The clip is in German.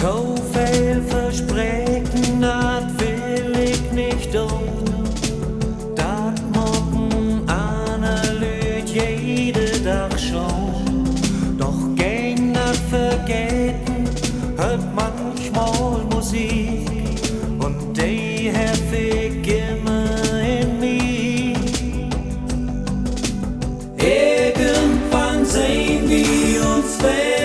So viel versprechen, das will ich nicht um. Das mocken eine Lüt jede Tag schon. Doch gegen das Vergeten hört manchmal Musik und die hab ich immer in mir. Irgendwann sehen wir uns wieder.